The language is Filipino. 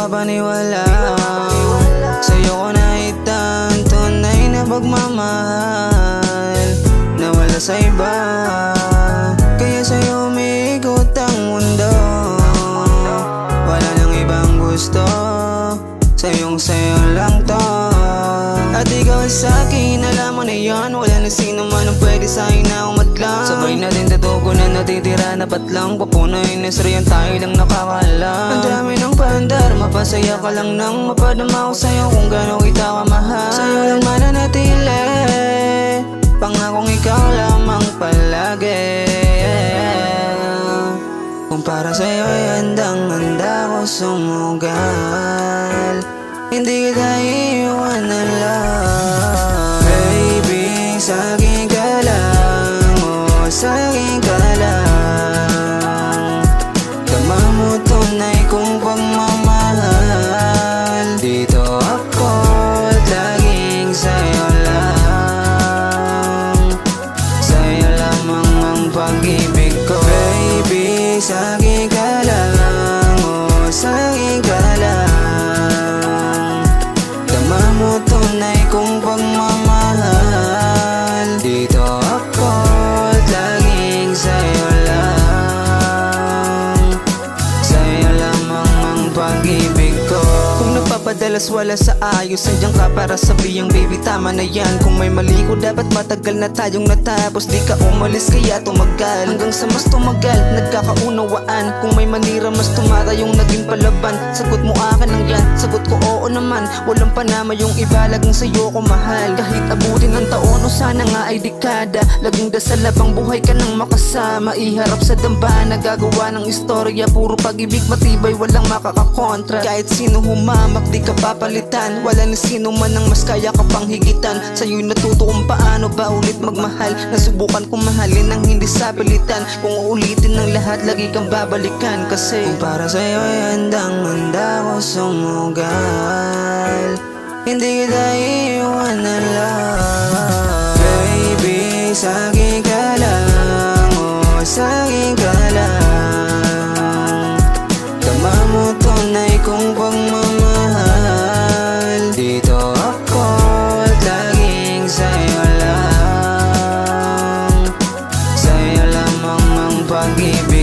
mapapaniwala. Sa'yo ko nakita ang tunay na pagmamahal na wala sa iba. Kaya sa'yo umiikot ang mundo. Wala nang ibang gusto, sa'yo lang to. At ikaw sa'kin, alam mo na yan. Wala na sino man ang pwede sa'kin na umadlang. Sabay natin tatugunan, natitira na patlang. Papunoy na sariyan, tayo lang nakakaalam. Ang dami ng pandar, mapasaya ka lang nang mapadama ko sa'yo kung gano'n kita kamahal. Sa'yo lang mananatili, pangakong ikaw lamang palagi. Kung para sa'yo ay handang-handa ko sumugal. Hindi kita iiwanan lang. Baby, sa'kin ka lang, oh, sa'kin ka lang. Tama mo tunay kong pagmamahal. Dito ako at laging sa'yo lang. Sa'yo lamang ang pag-ibig ko. Baby, sa'kin ka lang, oh, sa'kin ka lang. Tama mo tunay kong pagmamahal. Dito ako at laging sa'yo lang. Sa'yo lamang ang pag-ibig ko. Kung napapadalas wala sa ayos, andiyan ka para sabihang baby tama na yan. Kung may mali ko dapat matagal na tayong natapos. Di ka umalis kaya tumagal, hanggang sa mas tumagal nagkakaunawaan. Kung may manira mas tumara yung naging palaban. Sagot mo akin lang yan, sagot ko oo naman. Walang panama yung iba, laging sa'yo ko mahal. Kahit abutin ng taon o sana nga ay dekada, laging dasal labang buhay ka nang makasama. Iharap sa dambana, gagawa ng istorya. Puro pag-ibig matibay, walang makakakontra. Kahit sino humamak, di ka papalitan. Wala na sino man ang mas kaya ka pang higitan. Sa'yo'y natuto kung paano ba ulit magmahal. Nasubukan kong mahalin ng hindi sa pilitan. Kung uulitin ng lahat, lagi kang babalikan. Kasi kung para sa'yo ay handang-handa ko sumugal. Hindi kita iiwanan lang. Baby, sa'kin ka lang, oh, sa'kin ka lang. Tama mo tunay kong pagmamahal. Dito ako at laging sa'yo lang. Sa'yo lamang ang pag-ibig.